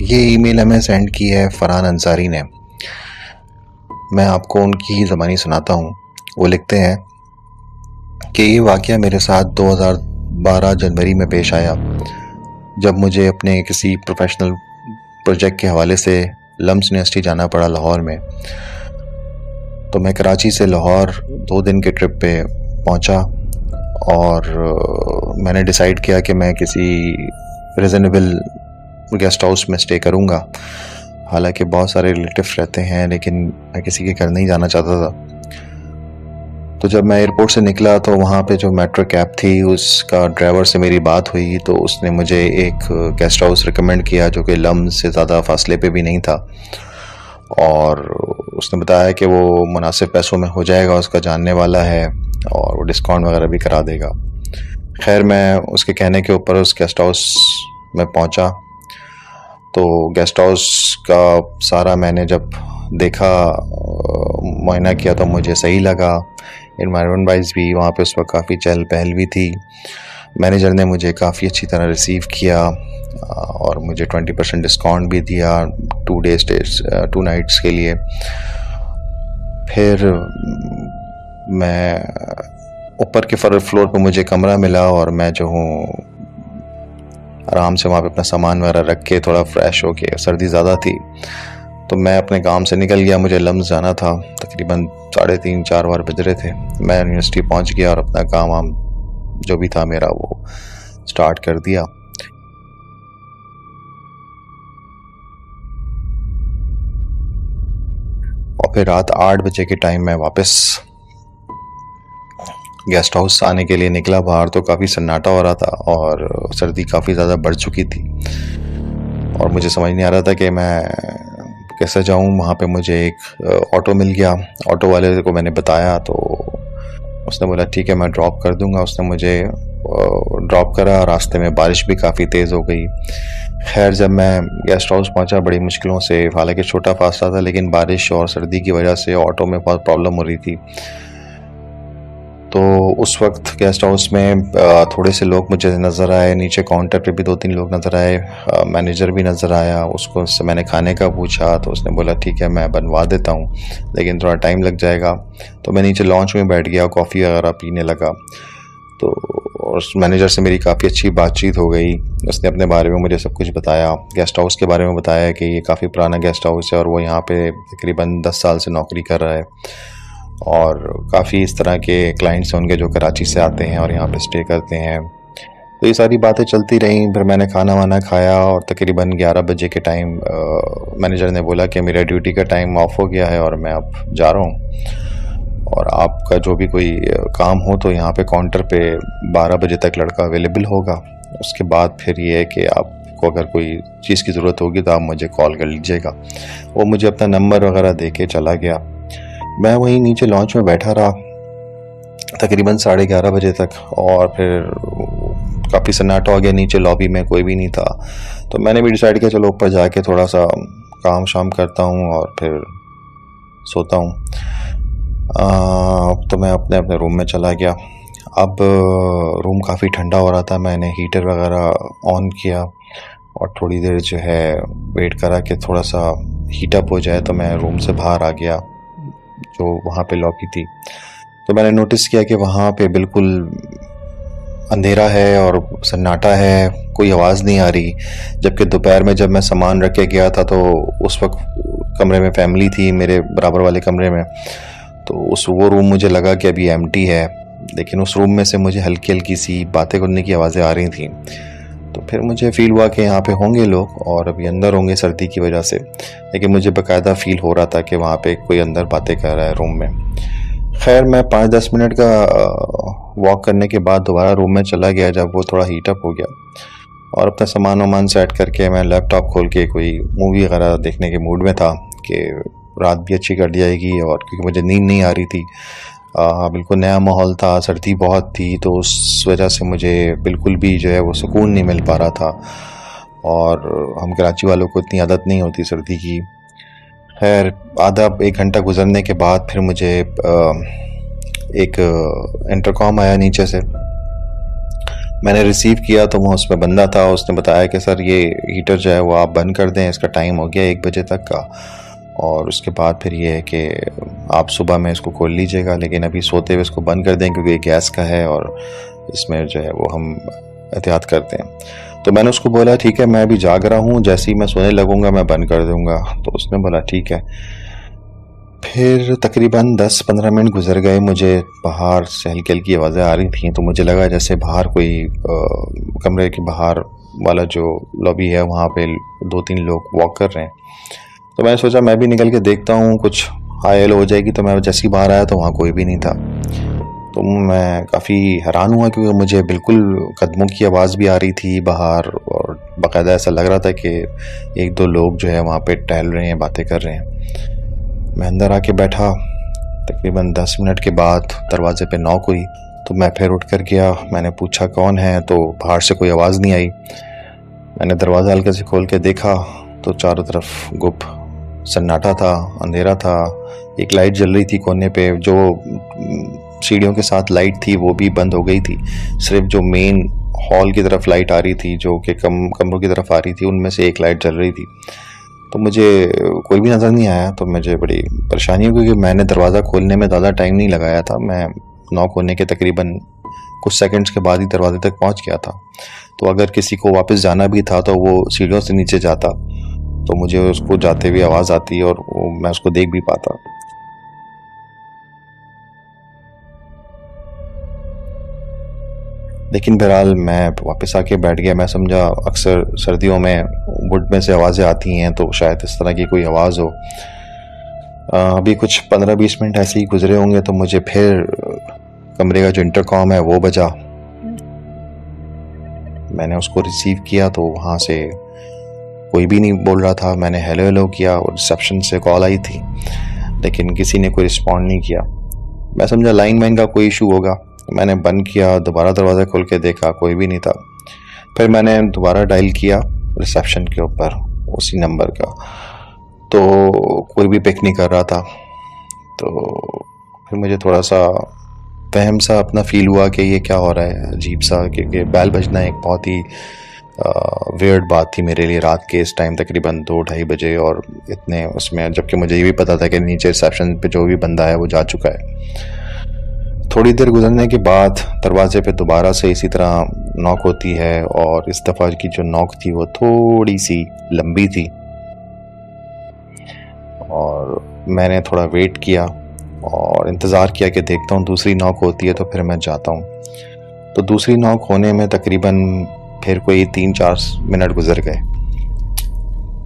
ये ईमेल हमें सेंड की है फरहान अंसारी ने। मैं आपको उनकी ही ज़बानी सुनाता हूँ। वो लिखते हैं कि ये वाक़या मेरे साथ 2012 जनवरी में पेश आया, जब मुझे अपने किसी प्रोफेशनल प्रोजेक्ट के हवाले से लम्स यूनिवर्सिटी जाना पड़ा लाहौर में। तो मैं कराची से लाहौर 2 दिन के ट्रिप पे पहुंचा और मैंने डिसाइड किया कि मैं किसी रिजनेबल गेस्ट हाउस में स्टे करूंगा। हालांकि बहुत सारे रिलेटिव रहते हैं, लेकिन मैं किसी के घर नहीं जाना चाहता था। तो जब मैं एयरपोर्ट से निकला तो वहाँ पे जो मेट्रो कैब थी उसका ड्राइवर से मेरी बात हुई, तो उसने मुझे एक गेस्ट हाउस रिकमेंड किया जो कि लम्स से ज़्यादा फासले पे भी नहीं था, और उसने बताया कि वो मुनासिब पैसों में हो जाएगा, उसका जानने वाला है और वो डिस्काउंट वगैरह भी करा देगा। खैर, मैं उसके कहने के ऊपर उस गेस्ट हाउस में पहुंचा। तो गेस्ट हाउस का सारा मैंने जब देखा, मुआयना किया, तो मुझे सही लगा। एनवायरनमेंट वाइज भी वहाँ पे उस वक्त काफ़ी चहल पहल भी थी। मैनेजर ने मुझे काफ़ी अच्छी तरह रिसीव किया और मुझे 20% डिस्काउंट भी दिया 2 नाइट्स के लिए। फिर मैं ऊपर के फ्लोर पे मुझे कमरा मिला और मैं जो हूँ आराम से वहाँ पे अपना सामान वगैरह रख के थोड़ा फ्रेश हो के, सर्दी ज़्यादा थी तो मैं अपने काम से निकल गया। मुझे लम्स जाना था, तकरीबन 3:30-4 बार बज रहे थे। मैं यूनिवर्सिटी पहुँच गया और अपना काम वाम जो भी था मेरा वो स्टार्ट कर दिया। और फिर रात 8 बजे के टाइम मैं वापस गेस्ट हाउस आने के लिए निकला। बाहर तो काफ़ी सन्नाटा हो रहा था और सर्दी काफ़ी ज़्यादा बढ़ चुकी थी और मुझे समझ नहीं आ रहा था कि मैं कैसे जाऊं। वहाँ पे मुझे एक ऑटो मिल गया। ऑटो वाले को मैंने बताया तो उसने बोला ठीक है, मैं ड्रॉप कर दूंगा। उसने मुझे ड्रॉप करा। रास्ते में बारिश भी काफ़ी तेज़ हो गई। खैर, जब मैं गेस्ट हाउस पहुँचा बड़ी मुश्किलों से, हालांकि छोटा फासला था, लेकिन बारिश और सर्दी की वजह से ऑटो में बहुत प्रॉब्लम हो रही थी। तो उस वक्त गेस्ट हाउस में थोड़े से लोग मुझे नज़र आए, नीचे काउंटर पे भी 2-3 लोग नज़र आए, मैनेजर भी नज़र आया। उससे मैंने खाने का पूछा तो उसने बोला ठीक है, मैं बनवा देता हूँ, लेकिन थोड़ा टाइम लग जाएगा। तो मैं नीचे लॉन्च में बैठ गया, कॉफ़ी वगैरह पीने लगा। तो उस मैनेजर से मेरी काफ़ी अच्छी बातचीत हो गई। उसने अपने बारे में मुझे सब कुछ बताया, गेस्ट हाउस के बारे में बताया कि ये काफ़ी पुराना गेस्ट हाउस है और वो यहाँ पे तकरीबन 10 साल से नौकरी कर रहा है और काफ़ी इस तरह के क्लाइंट्स हैं उनके जो कराची से आते हैं और यहाँ पे स्टे करते हैं। तो ये सारी बातें चलती रहीं। फिर मैंने खाना वाना खाया और तकरीबन 11 बजे के टाइम मैनेजर ने बोला कि मेरा ड्यूटी का टाइम ऑफ हो गया है और मैं अब जा रहा हूँ, और आपका जो भी कोई काम हो तो यहाँ पे काउंटर पे 12 बजे तक लड़का अवेलेबल होगा। उसके बाद फिर ये है कि आपको अगर कोई चीज़ की ज़रूरत होगी तो आप मुझे कॉल कर लीजिएगा। वो मुझे अपना नंबर वगैरह दे के चला गया। मैं वहीं नीचे लॉन्च में बैठा रहा तकरीबन 11:30 बजे तक, और फिर काफ़ी सन्नाटा हो गया। नीचे लॉबी में कोई भी नहीं था, तो मैंने भी डिसाइड किया चलो ऊपर जाके थोड़ा सा काम शाम करता हूँ और फिर सोता हूँ। तो मैं अपने अपने रूम में चला गया। अब रूम काफ़ी ठंडा हो रहा था। मैंने हीटर वगैरह ऑन किया और थोड़ी देर जो है वेट करा कि थोड़ा सा हीटअप हो जाए। तो मैं रूम से बाहर आ गया जो वहाँ पे लॉबी थी। तो मैंने नोटिस किया कि वहाँ पे बिल्कुल अंधेरा है और सन्नाटा है, कोई आवाज़ नहीं आ रही। जबकि दोपहर में जब मैं सामान रख के गया था तो उस वक्त कमरे में फैमिली थी, मेरे बराबर वाले कमरे में। तो वो रूम मुझे लगा कि अभी एम्प्टी है, लेकिन उस रूम में से मुझे हल्की हल्की सी बातें करने की आवाज़ें आ रही थी। तो फिर मुझे फ़ील हुआ कि यहाँ पे होंगे लोग और अभी अंदर होंगे सर्दी की वजह से, लेकिन मुझे बाकायदा फ़ील हो रहा था कि वहाँ पे कोई अंदर बातें कर रहा है रूम में। खैर, मैं 5-10 मिनट का वॉक करने के बाद दोबारा रूम में चला गया जब वो थोड़ा हीटअप हो गया, और अपना सामान वामान सेट करके मैं लैपटॉप खोल के कोई मूवी वगैरह देखने के मूड में था कि रात भी अच्छी कट जाएगी, और क्योंकि मुझे नींद नहीं आ रही थी। बिल्कुल नया माहौल था, सर्दी बहुत थी, तो उस वजह से मुझे बिल्कुल भी जो है वो सुकून नहीं मिल पा रहा था, और हम कराची वालों को इतनी आदत नहीं होती सर्दी की। खैर, आधा 1 घंटा गुजरने के बाद फिर मुझे एक इंटरकॉम आया नीचे से। मैंने रिसीव किया तो वहाँ उसमें बंदा था, उसने बताया कि सर ये हीटर जो है वो आप बंद कर दें, इसका टाइम हो गया 1 बजे तक का, और उसके बाद फिर ये है कि आप सुबह में इसको खोल लीजिएगा, लेकिन अभी सोते हुए इसको बंद कर दें क्योंकि ये गैस का है और इसमें जो है वो हम एहतियात करते हैं। तो मैंने उसको बोला ठीक है, मैं अभी जाग रहा हूँ, जैसे ही मैं सोने लगूंगा मैं बंद कर दूंगा। तो उसने बोला ठीक है। फिर तकरीबन 10-15 मिनट गुजर गए, मुझे बाहर से हल्की हल्की आवाज़ें आ रही थी, तो मुझे लगा जैसे बाहर कोई कमरे के बाहर वाला जो लॉबी है वहाँ पे 2-3 लोग वॉक कर रहे हैं। तो मैंने सोचा मैं भी निकल के देखता हूँ, कुछ हाई हेलो हो जाएगी। तो मैं जैसे ही बाहर आया तो वहाँ कोई भी नहीं था। तो मैं काफ़ी हैरान हुआ क्योंकि मुझे बिल्कुल कदमों की आवाज़ भी आ रही थी बाहर, और बाकायदा ऐसा लग रहा था कि 1-2 लोग जो है वहाँ पे टहल रहे हैं, बातें कर रहे हैं। मैं अंदर आके बैठा। तकरीबन 10 मिनट के बाद दरवाजे पे नॉक हुई, तो मैं फिर उठ कर गया। मैंने पूछा कौन है, तो बाहर से कोई आवाज़ नहीं आई। मैंने दरवाज़ा हल्के से खोल के देखा तो चारों तरफ गुप सन्नाटा था, अंधेरा था। एक लाइट जल रही थी कोने पे, जो सीढ़ियों के साथ लाइट थी वो भी बंद हो गई थी। सिर्फ जो मेन हॉल की तरफ लाइट आ रही थी, जो कि कमरों की तरफ आ रही थी, उनमें से एक लाइट जल रही थी। तो मुझे कोई भी नज़र नहीं आया। तो मुझे बड़ी परेशानी हुई क्योंकि मैंने दरवाज़ा खोलने में ज़्यादा टाइम नहीं लगाया था। मैं नॉक होने के तकरीबन कुछ सेकंड्स के बाद ही दरवाजे तक पहुंच गया था। तो अगर किसी को वापस जाना भी था तो वो सीढ़ियों से नीचे जाता, तो मुझे उसको जाते हुए आवाज़ आती और मैं उसको देख भी पाता। लेकिन बहरहाल मैं वापस आके बैठ गया। मैं समझा अक्सर सर्दियों में वुड में से आवाज़ें आती हैं, तो शायद इस तरह की कोई आवाज़ हो। अभी कुछ 15-20 मिनट ऐसे ही गुजरे होंगे तो मुझे फिर कमरे का जो इंटरकॉम है वो बजा। मैंने उसको रिसीव किया तो वहाँ से कोई भी नहीं बोल रहा था। मैंने हेलो हेलो किया और रिसेप्शन से कॉल आई थी, लेकिन किसी ने कोई रिस्पॉन्ड नहीं किया। मैं समझा लाइन मैन का कोई इशू होगा। मैंने बंद किया, दोबारा दरवाज़ा खोल के देखा, कोई भी नहीं था। फिर मैंने दोबारा डायल किया रिसेप्शन के ऊपर उसी नंबर का, तो कोई भी पिक नहीं कर रहा था। तो फिर मुझे थोड़ा सा वहम सा अपना फील हुआ कि ये क्या हो रहा है, अजीब सा, क्योंकि बैल बजना एक बहुत ही वियर्ड बात थी मेरे लिए रात के इस टाइम तकरीबन 2-2:30 बजे, और इतने उसमें, जबकि मुझे ये भी पता था कि नीचे रिसेप्शन पे जो भी बंदा है वो जा चुका है। थोड़ी देर गुजरने के बाद दरवाजे पे दोबारा से इसी तरह नॉक होती है, और इस दफ़ा की जो नॉक थी वो थोड़ी सी लंबी थी। और मैंने थोड़ा वेट किया और इंतज़ार किया कि देखता हूँ दूसरी नॉक होती है तो फिर मैं जाता हूँ। तो दूसरी नॉक होने में तकरीबन फिर कोई 3-4 मिनट गुजर गए।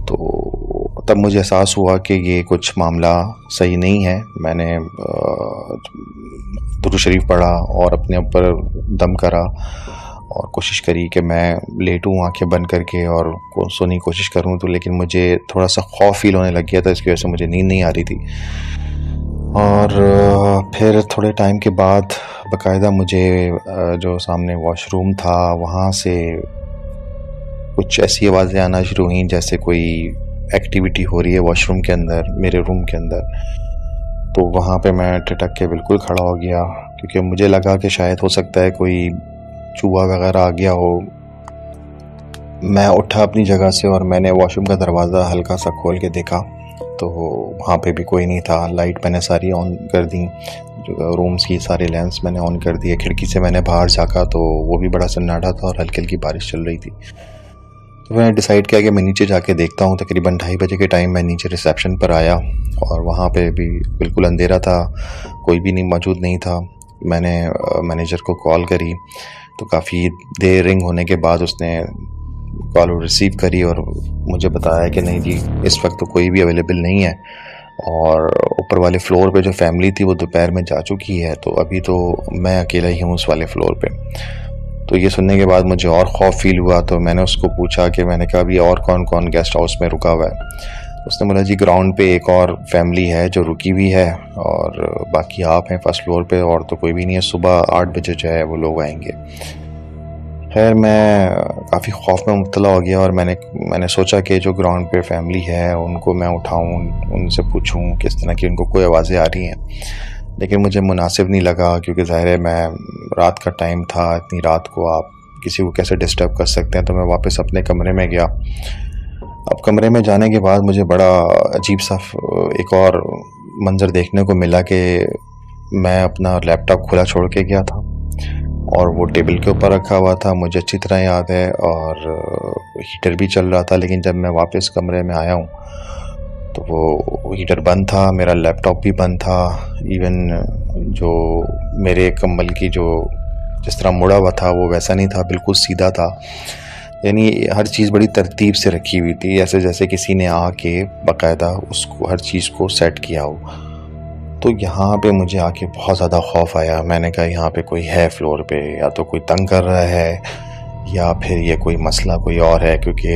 तो तब मुझे एहसास हुआ कि ये कुछ मामला सही नहीं है। मैंने दुरूद शरीफ पढ़ा और अपने ऊपर दम करा और कोशिश करी कि मैं लेटूं आंखें बंद करके और सोने की कोशिश करूं। तो लेकिन मुझे थोड़ा सा खौफ फील होने लग गया था, इसकी वजह से मुझे नींद नहीं आ रही थी। और फिर थोड़े टाइम के बाद बाकायदा मुझे जो सामने वॉशरूम था वहाँ से कुछ ऐसी आवाज़ें आना शुरू हुई जैसे कोई एक्टिविटी हो रही है वॉशरूम के अंदर, मेरे रूम के अंदर। तो वहाँ पे मैं ठिठक के बिल्कुल खड़ा हो गया, क्योंकि मुझे लगा कि शायद हो सकता है कोई चूहा वगैरह आ गया हो। मैं उठा अपनी जगह से और मैंने वॉशरूम का दरवाज़ा हल्का सा खोल के देखा, तो वहाँ पे भी कोई नहीं था। लाइट मैंने सारी ऑन कर दी, जो रूम्स की सारे लैंप्स मैंने ऑन कर दिए। खिड़की से मैंने बाहर झाँका तो वो भी बड़ा सन्नाटा था और हल्की हल्की बारिश चल रही थी। तो मैंने डिसाइड किया कि मैं नीचे जाके देखता हूँ। तकरीबन 2:30 बजे के टाइम मैं नीचे रिसेप्शन पर आया और वहाँ पे भी बिल्कुल अंधेरा था, कोई भी नहीं मौजूद नहीं था। मैंने मैनेजर को कॉल करी तो काफ़ी देर रिंग होने के बाद उसने कॉल रिसीव करी और मुझे बताया कि नहीं जी, इस वक्त तो कोई भी अवेलेबल नहीं है, और ऊपर वाले फ्लोर पे जो फैमिली थी वो दोपहर में जा चुकी है, तो अभी तो मैं अकेला ही हूँ उस वाले फ्लोर पे। तो ये सुनने के बाद मुझे और खौफ फील हुआ। तो मैंने उसको पूछा कि मैंने कहा अभी और कौन कौन गेस्ट हाउस में रुका हुआ है। उसने बोला जी ग्राउंड पे एक और फैमिली है जो रुकी हुई है, और बाकी आप हैं फर्स्ट फ्लोर पे, और तो कोई भी नहीं है। सुबह 8 बजे जो है वो लोग आएंगे। खैर मैं काफ़ी खौफ में मुब्तला हो गया और मैंने सोचा कि जो ग्राउंड पे फैमिली है उनको मैं उठाऊं, उनसे पूछूं किस तरह की उनको कोई आवाज़ें आ रही हैं। लेकिन मुझे मुनासिब नहीं लगा, क्योंकि ज़ाहिर है मैं रात का टाइम था, इतनी रात को आप किसी को कैसे डिस्टर्ब कर सकते हैं। तो मैं वापस अपने कमरे में गया। अब कमरे में जाने के बाद मुझे बड़ा अजीब सा एक और मंज़र देखने को मिला कि मैं अपना लैपटॉप खुला छोड़ के गया था और वो टेबल के ऊपर रखा हुआ था, मुझे अच्छी तरह याद है, और हीटर भी चल रहा था। लेकिन जब मैं वापस कमरे में आया हूँ तो वो हीटर बंद था, मेरा लैपटॉप भी बंद था। इवन जो मेरे कंबल की जो जिस तरह मुड़ा हुआ था वो वैसा नहीं था, बिल्कुल सीधा था। यानी हर चीज़ बड़ी तरतीब से रखी हुई थी, ऐसे जैसे किसी ने आके बाकायदा उसको हर चीज़ को सेट किया हो। तो यहाँ पे मुझे आके बहुत ज़्यादा खौफ आया। मैंने कहा यहाँ पे कोई है फ्लोर पे, या तो कोई तंग कर रहा है या फिर ये कोई मसला कोई और है, क्योंकि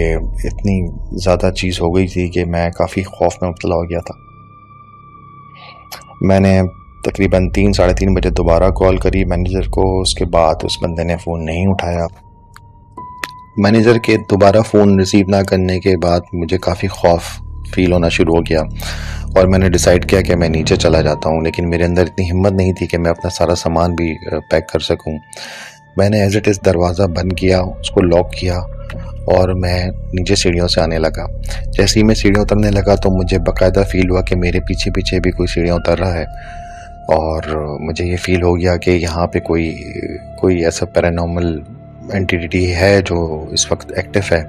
इतनी ज़्यादा चीज़ हो गई थी कि मैं काफ़ी खौफ में मुब्तला हो गया था। मैंने तकरीबन 3 साढ़े 3 बजे दोबारा कॉल करी मैनेजर को। उसके बाद उस बंदे ने फ़ोन नहीं उठाया। मैनेजर के दोबारा फ़ोन रिसीव ना करने के बाद मुझे काफ़ी खौफ फील होना शुरू हो गया और मैंने डिसाइड किया कि मैं नीचे चला जाता हूँ। लेकिन मेरे अंदर इतनी हिम्मत नहीं थी कि मैं अपना सारा सामान भी पैक कर सकूँ। मैंने एज इट इज़ दरवाज़ा बंद किया, उसको लॉक किया और मैं नीचे सीढ़ियों से आने लगा। जैसे ही मैं सीढ़ियाँ उतरने लगा तो मुझे बाकायदा फ़ील हुआ कि मेरे पीछे पीछे भी कोई सीढ़ियाँ उतर रहा है, और मुझे ये फ़ील हो गया कि यहाँ पे कोई ऐसा पैरानॉर्मल एंटिटी है जो इस वक्त एक्टिव है।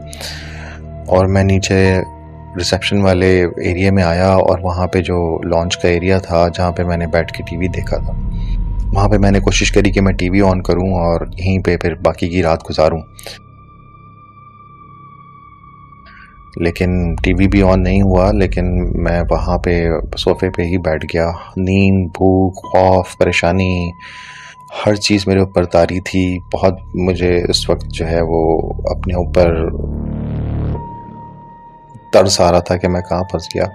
और मैं नीचे रिसेप्शन वाले एरिया में आया और वहाँ पे जो लॉन्च का एरिया था जहाँ पे मैंने बैठ के टीवी देखा था, वहाँ पे मैंने कोशिश करी कि मैं टीवी ऑन करूँ और यहीं पे फिर बाकी की रात गुजारूँ। लेकिन टीवी भी ऑन नहीं हुआ, लेकिन मैं वहाँ पे सोफ़े पे ही बैठ गया। नींद, भूख, खौफ, परेशानी, हर चीज़ मेरे ऊपर तारी थी। बहुत मुझे इस वक्त जो है वो अपने ऊपर तरस आ रहा था कि मैं कहाँ फंस गया।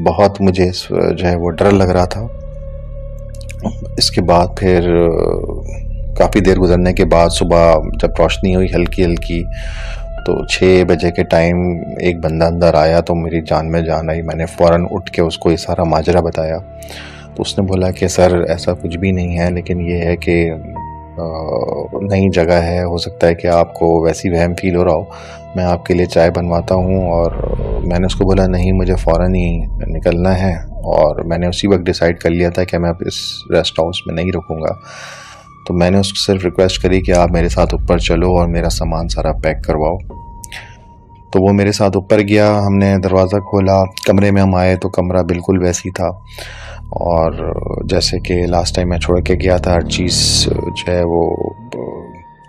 बहुत मुझे जो है वो डर लग रहा था। इसके बाद फिर काफ़ी देर गुजरने के बाद सुबह जब रोशनी हुई हल्की हल्की, तो 6 बजे के टाइम एक बंदा अंदर आया तो मेरी जान में जान आई। मैंने फ़ौरन उठ के उसको ये सारा माजरा बताया। तो उसने बोला कि सर ऐसा कुछ भी नहीं है, लेकिन ये है कि नई जगह है, हो सकता है कि आपको वैसी वहम फील हो रहा हो, मैं आपके लिए चाय बनवाता हूँ। और मैंने उसको बोला नहीं, मुझे फ़ौरन ही निकलना है, और मैंने उसी वक्त डिसाइड कर लिया था कि मैं अब इस रेस्ट हाउस में नहीं रुकूँगा। तो मैंने उसको सिर्फ रिक्वेस्ट करी कि आप मेरे साथ ऊपर चलो और मेरा सामान सारा पैक करवाओ। तो वो मेरे साथ ऊपर गया, हमने दरवाज़ा खोला, कमरे में हम आए तो कमरा बिल्कुल वैसी था और जैसे कि लास्ट टाइम मैं छोड़ के गया था। हर चीज़ जो है वो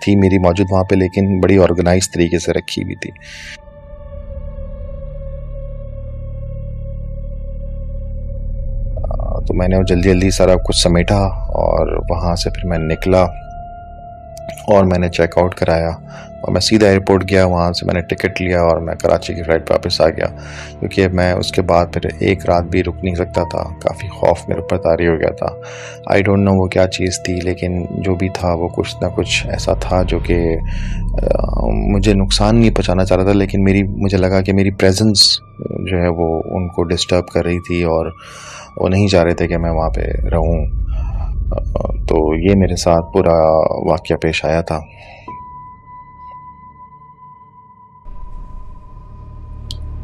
थी मेरी मौजूद वहाँ पे, लेकिन बड़ी ऑर्गेनाइज तरीके से रखी हुई थी। तो मैंने जल्दी जल्दी सारा कुछ समेटा और वहाँ से फिर मैं निकला और मैंने चेकआउट कराया और मैं सीधा एयरपोर्ट गया। वहाँ से मैंने टिकट लिया और मैं कराची की फ़्लाइट वापस आ गया, क्योंकि मैं उसके बाद फिर एक रात भी रुक नहीं सकता था। काफ़ी खौफ मेरे ऊपर तारी हो गया था। आई डोंट नो वो क्या चीज़ थी, लेकिन जो भी था वो कुछ ना कुछ ऐसा था जो कि मुझे नुकसान नहीं पहुँचाना चाह रहा था, लेकिन मुझे लगा कि मेरी प्रेजेंस जो है वो उनको डिस्टर्ब कर रही थी और वो नहीं चाह रहे थे कि मैं वहाँ पे रहूँ। तो ये मेरे साथ पूरा वाक़या पेश आया था।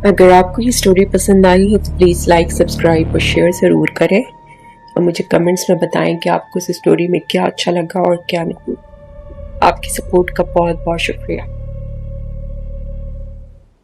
अगर आपको ये स्टोरी पसंद आई हो तो प्लीज़ लाइक, सब्सक्राइब और शेयर ज़रूर करें और मुझे कमेंट्स में बताएं कि आपको इस स्टोरी में क्या अच्छा लगा और क्या नहीं। आपकी सपोर्ट का बहुत बहुत शुक्रिया।